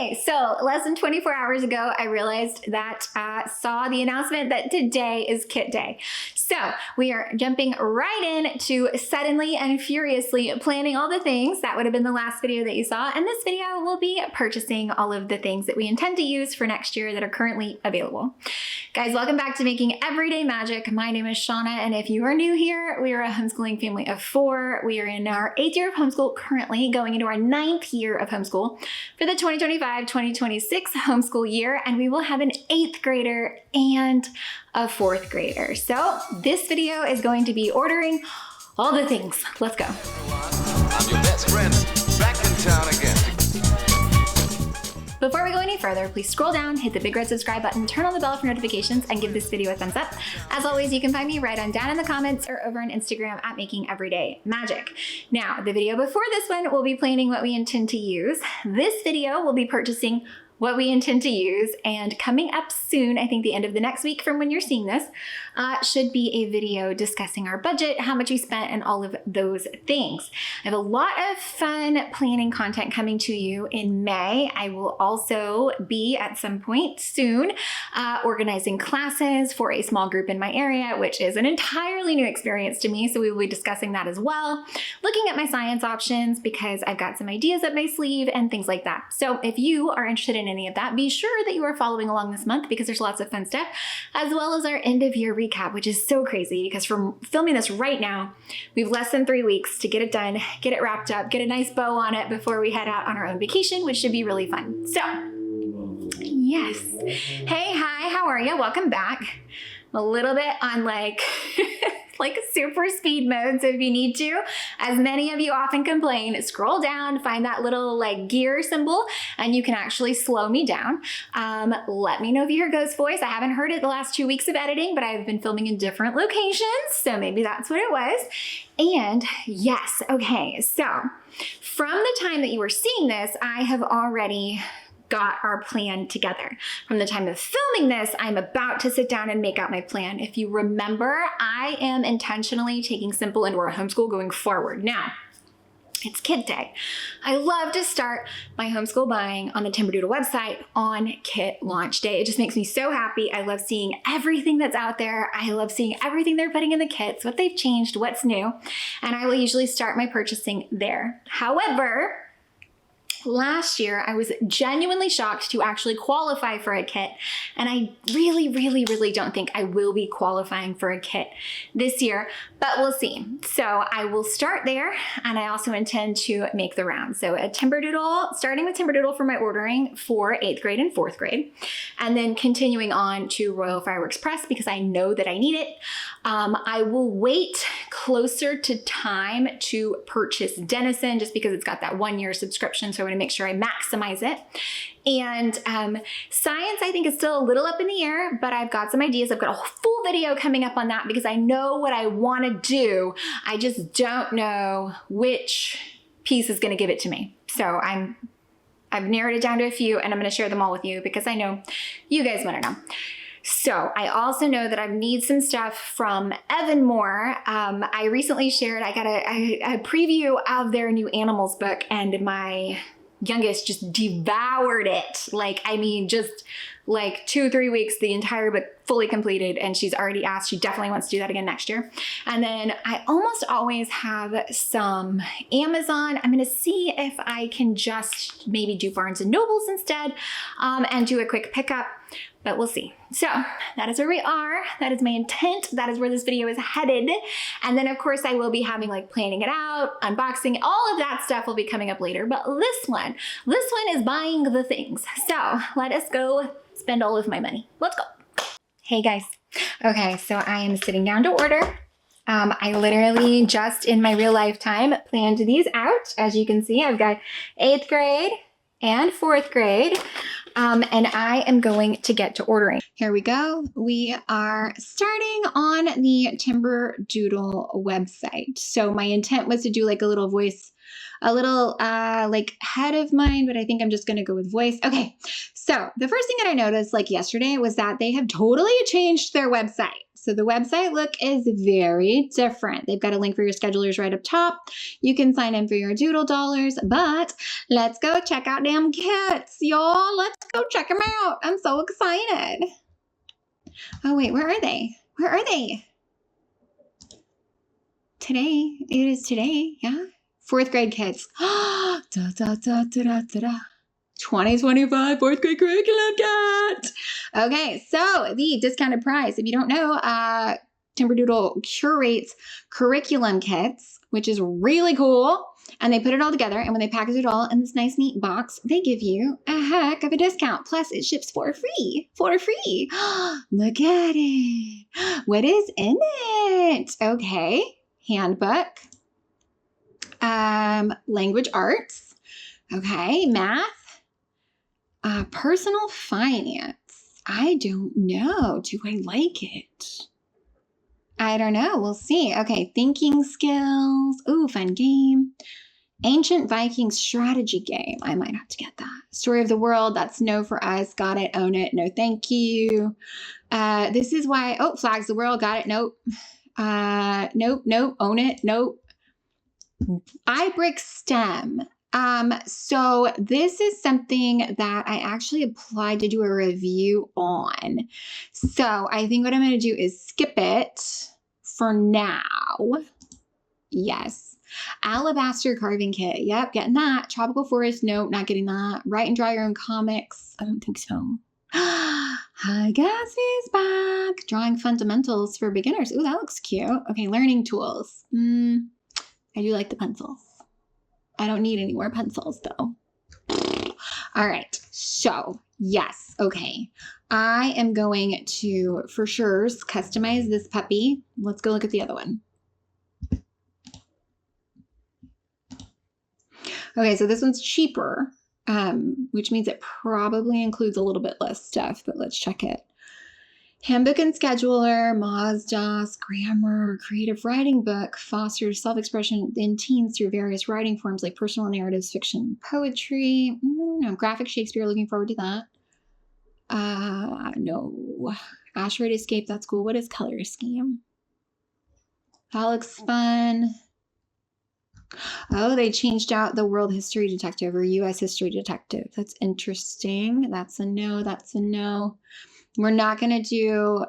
Okay, so less than 24 hours ago, I realized that saw the announcement that today is kit day. So we are jumping right in to suddenly and furiously planning all the things. That would have been the last video that you saw. And this video will be purchasing all of the things that we intend to use for next year that are currently available. Guys, welcome back to Making Everyday Magic. My name is Shanna, and if you are new here, we are a homeschooling family of 4. We are in our 8th year of homeschool, currently going into our 9th year of homeschool for the 2025-2026 homeschool year, and we will have an 8th grader and a 4th grader. So this video is going to be ordering all the things. Let's go. I'm your best friend, back in town again. Before we go any further, please scroll down, hit the big red subscribe button, turn on the bell for notifications, and give this video a thumbs up. As always, you can find me right on down in the comments or over on Instagram at Making Everyday Magic. Now, the video before this one will be planning what we intend to use. This video will be purchasing what we intend to use, and coming up soon, I think the end of the next week from when you're seeing this, should be a video discussing our budget, how much we spent, and all of those things. I have a lot of fun planning content coming to you in May. I will also be at some point soon organizing classes for a small group in my area, which is an entirely new experience to me, so we will be discussing that as well. Looking at my science options because I've got some ideas up my sleeve and things like that. So if you are interested in any of that, be sure that you are following along this month because there's lots of fun stuff, as well as our end of year recap, which is so crazy because from filming this right now, we have less than 3 weeks to get it done, get it wrapped up, get a nice bow on it before we head out on our own vacation, which should be really fun. So yes. Hey, hi, how are you? Welcome back. I'm a little bit on like super speed mode, so if you need to, as many of you often complain, scroll down, find that little like gear symbol, and you can actually slow me down. Let me know if you hear Ghost voice. I haven't heard it the last 2 weeks of editing, but I've been filming in different locations, so maybe that's what it was. And yes, okay, so from the time that you are seeing this, I have already got our plan together. From the time of filming this, I'm about to sit down and make out my plan. If you remember, I am intentionally taking simple into our homeschool going forward. Now, it's kit day. I love to start my homeschool buying on the Timberdoodle website on kit launch day. It just makes me so happy. I love seeing everything that's out there. I love seeing everything they're putting in the kits, what they've changed, what's new, and I will usually start my purchasing there. However, last year, I was genuinely shocked to actually qualify for a kit, and I really don't think I will be qualifying for a kit this year, but we'll see. So I will start there, and I also intend to make the round. So a Timberdoodle, starting with Timberdoodle for my ordering for 8th grade and 4th grade, and then continuing on to Royal Fireworks Press because I know that I need it. I will wait closer to time to purchase Denison just because it's got that 1-year subscription, so I want to make sure I maximize it. And science, I think, is still a little up in the air, but I've got some ideas. I've got a full video coming up on that because I know what I want to do. I just don't know which piece is going to give it to me. So I've narrowed it down to a few, and I'm going to share them all with you because I know you guys want to know. So I also know that I need some stuff from Moor. I recently shared, I got a preview of their new animals book, and my youngest just devoured it. Like, I mean, just like 2 or 3 weeks, the entire book fully completed, and she's already asked, she definitely wants to do that again next year. And then I almost always have some Amazon. I'm gonna see if I can just maybe do Barnes and Nobles instead, and do a quick pickup, but we'll see. So that is where we are. That is my intent. That is where this video is headed. And then of course I will be having like planning it out, unboxing, all of that stuff will be coming up later. But this one is buying the things. So let us go spend all of my money. Let's go. Hey guys. Okay, so I am sitting down to order. I literally just in my real lifetime planned these out. As you can see, I've got 8th grade and 4th grade. And I am going to get to ordering. Here we go. We are starting on the Timberdoodle website. So my intent was to do like a little voice a little like head of mine, but I think I'm just going to go with voice. Okay. So the first thing that I noticed like yesterday was that they have totally changed their website. So the website look is very different. They've got a link for your schedulers right up top. You can sign in for your doodle dollars, but let's go check out damn kits, y'all. Let's go check them out. I'm so excited. Oh wait, where are they? Where are they? Today, it is today, yeah? 4th grade kids. Da, da, da, da, da, da, da. 2025 4th grade curriculum kit. Okay, so the discounted price, if you don't know, Timberdoodle curates curriculum kits, which is really cool. And they put it all together, and when they package it all in this nice, neat box, they give you a heck of a discount. Plus, it ships for free. For free. Look at it. What is in it? Okay. Handbook. Language arts. Okay. Math. Personal finance. I don't know. Do I like it? I don't know. We'll see. Okay. Thinking skills. Ooh, fun game. Ancient Viking strategy game. I might have to get that. Story of the world. That's no for us. Got it. Own it. No, thank you. This is why. Oh, flags the world. Got it. Nope. Nope. Own it. Nope. iBrick STEM. So this is something that I actually applied to do a review on. So I think what I'm going to do is skip it for now. Yes. Alabaster carving kit. Yep, getting that. Tropical forest. Nope, not getting that. Write and draw your own comics. I don't think so. Hi, guess is back. Drawing fundamentals for beginners. Ooh, that looks cute. Okay, learning tools. I do like the pencils. I don't need any more pencils though. All right, so yes, okay. I am going to, for sure, customize this puppy. Let's go look at the other one. Okay, so this one's cheaper, which means it probably includes a little bit less stuff, but let's check it. Handbook and scheduler, Moz, grammar, creative writing book, fosters self-expression in teens through various writing forms like personal narratives, fiction, poetry. No, graphic Shakespeare, looking forward to that. No. Asteroid Escape, that's cool. What is color scheme? That looks fun. Oh, they changed out the World History Detective or U.S. History Detective. That's interesting. That's a no. That's a no. We're not going to do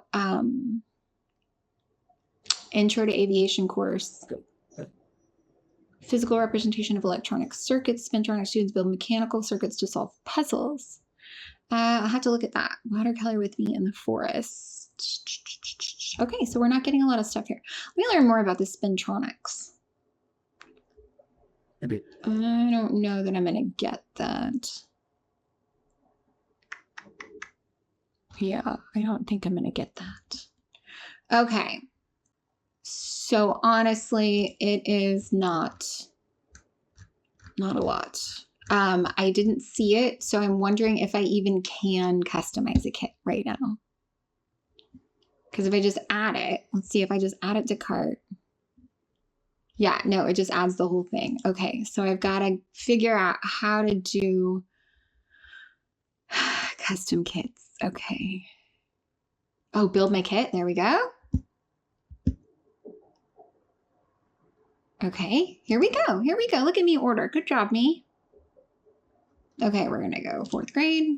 Intro to Aviation course. Physical representation of electronic circuits. Spintronic students build mechanical circuits to solve puzzles. I'll have to look at that. Watercolor with me in the forest. Okay, so we're not getting a lot of stuff here. Let me learn more about the spintronics. I don't know that I'm going to get that. Yeah, I don't think I'm going to get that. Okay. So honestly, it is not a lot. I didn't see it, so I'm wondering if I even can customize a kit right now. Because if I just add it, let's see if I just add it to cart. Yeah, no, it just adds the whole thing. Okay, so I've got to figure out how to do custom kits. Okay. Oh, build my kit. There we go. Okay, here we go. Here we go. Look at me order. Good job, me. Okay, we're going to go 4th grade.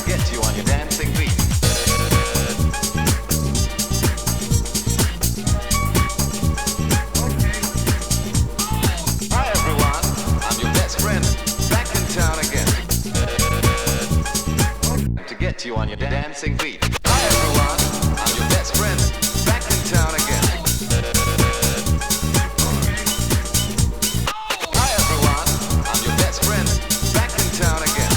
Get you on your dancing feet. Hi everyone, I'm your best friend, back in town again. To get you on your dancing feet. Hi everyone, I'm your best friend, back in town again. Hi everyone, I'm your best friend, back in town again.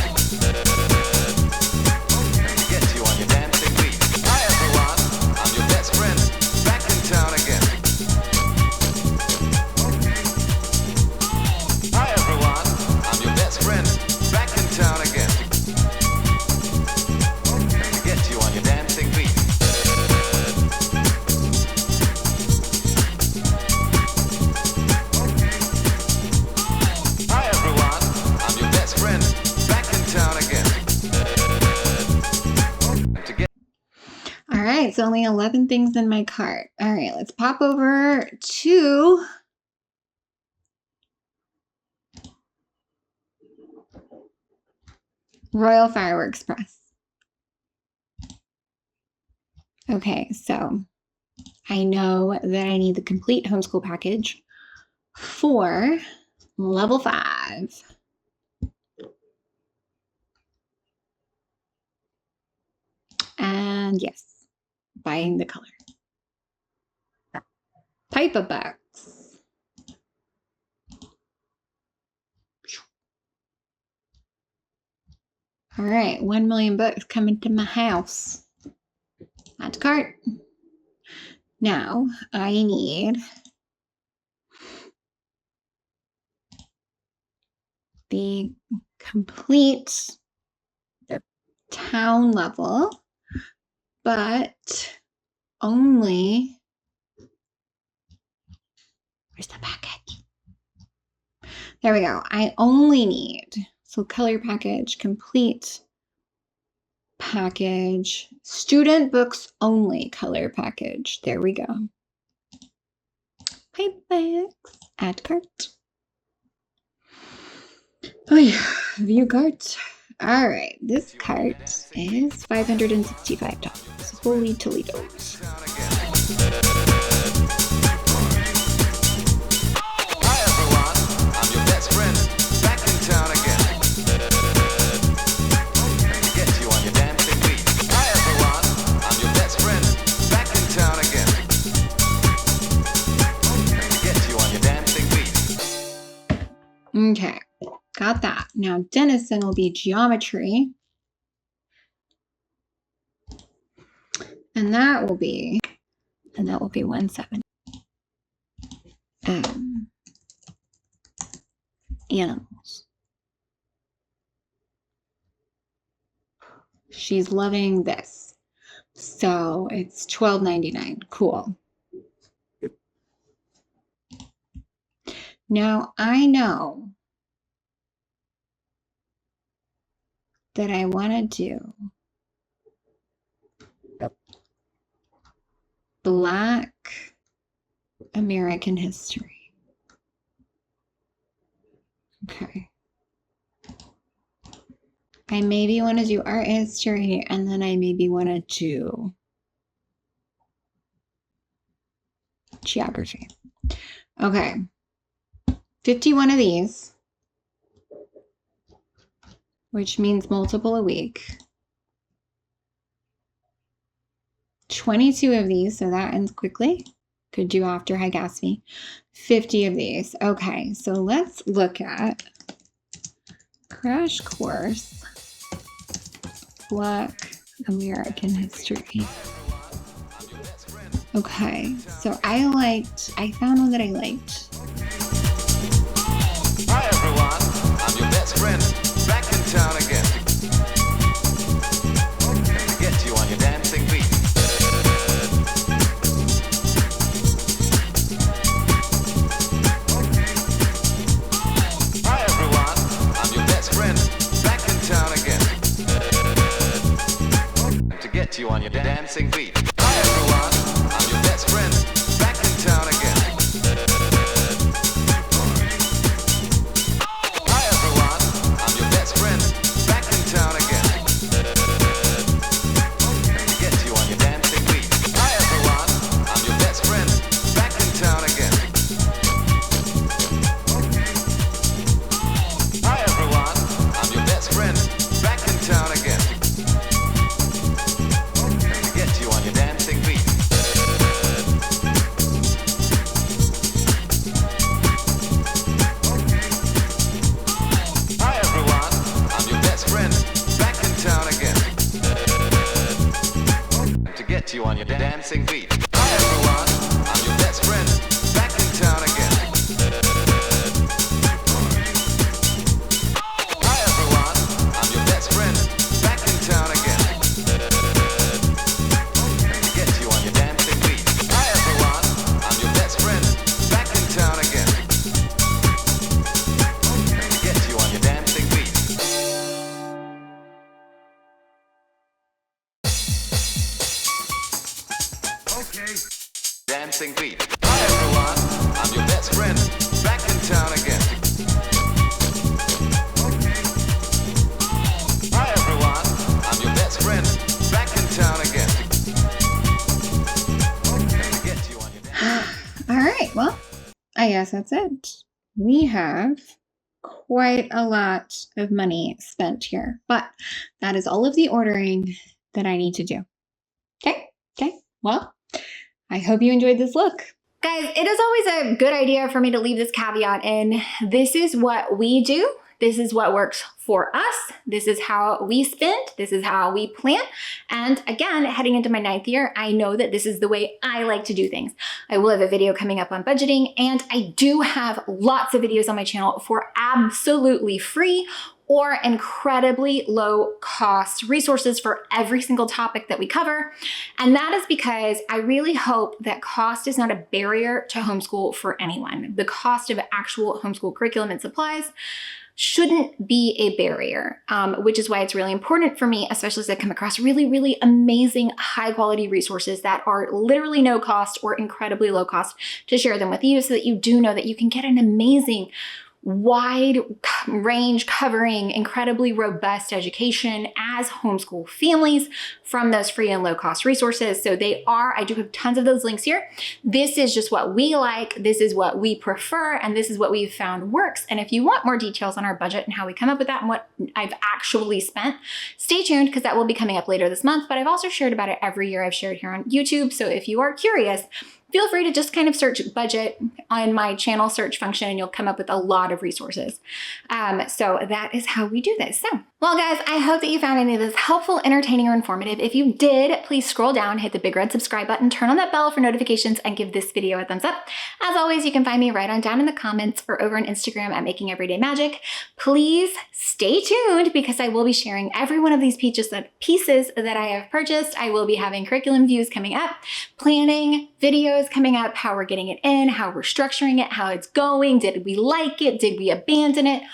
right, so only 11 things in my cart. All right, let's pop over to Royal Fireworks Press. Okay, so I know that I need the complete homeschool package for level 5. And yes, buying the color. Paper box. All right, 1 million books coming to my house. Add to cart. Now I need the complete town level, but only, where's the package? There we go. I only need, so color package, complete package, student books only color package. There we go. Paperbacks, add cart. Oh yeah, view cart. All right, this cart is $565. Holy Toledo's. Hi everyone, I'm your best friend, back in town again. To get you on your dancing feet. Hi everyone, I'm your best friend, back in town again. To get you on your dancing feet. Okay, got that. Now Denison will be geometry. And that will be 170. Animals. She's loving this. So it's $12.99. Cool. Now I know that I want to do Black American history. Okay. I maybe want to do art history, and then I maybe want to do geography. Okay. 51 of these, which means multiple a week. 22 of these, so that ends quickly. Could do after high gas fee. 50 of these. Okay, so let's look at Crash Course Black American History. Okay, so I found one that I liked. Hi everyone, I'm your best friend, back in town again. To get you on your dancing feet. Hi everyone, I'm your best friend, back in town again. To get you on your dancing feet. Hi everyone, I'm your best friend, back in town again. Hi everyone, I'm your best friend, back in town again. To get you on your dancing feet. Hi everyone, I'm your best friend, back in town again. Hi everyone, I'm your best friend, back in town again. To get you on your dancing feet. Hi everyone, I'm your best friend, back in town again. To get you on your dancing feet. Hi everyone, I'm your best friend, back in town again. Hi everyone, I'm your best friend, back in town again. To get you on your dancing feet. Hi everyone, I'm your best friend, back in town again. To get you on your dancing feet. dancing feet. Hi everyone, I'm your best friend, back in town again. Hi everyone, I'm your best friend, back in town again. To get you on your All right, well, I guess that's it. We have quite a lot of money spent here, but that is all of the ordering that I need to do. Okay, well, I hope you enjoyed this look. Guys, it is always a good idea for me to leave this caveat in. This is what we do. This is what works for us. This is how we spend. This is how we plan. And again, heading into my 9th year, I know that this is the way I like to do things. I will have a video coming up on budgeting, and I do have lots of videos on my channel for absolutely free or incredibly low cost resources for every single topic that we cover. And that is because I really hope that cost is not a barrier to homeschool for anyone. The cost of actual homeschool curriculum and supplies shouldn't be a barrier, which is why it's really important for me, especially as I come across really, really amazing high quality resources that are literally no cost or incredibly low cost, to share them with you so that you do know that you can get an amazing wide range covering incredibly robust education as homeschool families from those free and low cost resources. So I do have tons of those links here. This is just what we like. This is what we prefer. And this is what we've found works. And if you want more details on our budget and how we come up with that and what I've actually spent, stay tuned because that will be coming up later this month. But I've also shared about it every year. I've shared here on YouTube. So if you are curious, feel free to just kind of search budget on my channel search function and you'll come up with a lot of resources. So that is how we do this. So, well guys, I hope that you found any of this helpful, entertaining, or informative. If you did, please scroll down, hit the big red subscribe button, turn on that bell for notifications, and give this video a thumbs up. As always, you can find me right on down in the comments or over on Instagram at Making Everyday Magic. Please stay tuned because I will be sharing every one of these pieces that I have purchased. I will be having curriculum views coming up, planning, videos coming up, how we're getting it in, how we're structuring it, how it's going, did we like it, did we abandon it,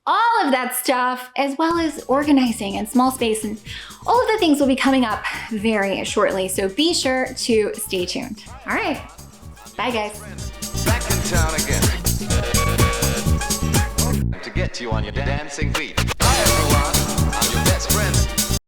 all of that stuff, as well as organizing and small space, and all of the things will be coming up very shortly. So be sure to stay tuned. All right, bye guys. back in town again. To get you on your dancing feet. Hi everyone, I'm your best friend.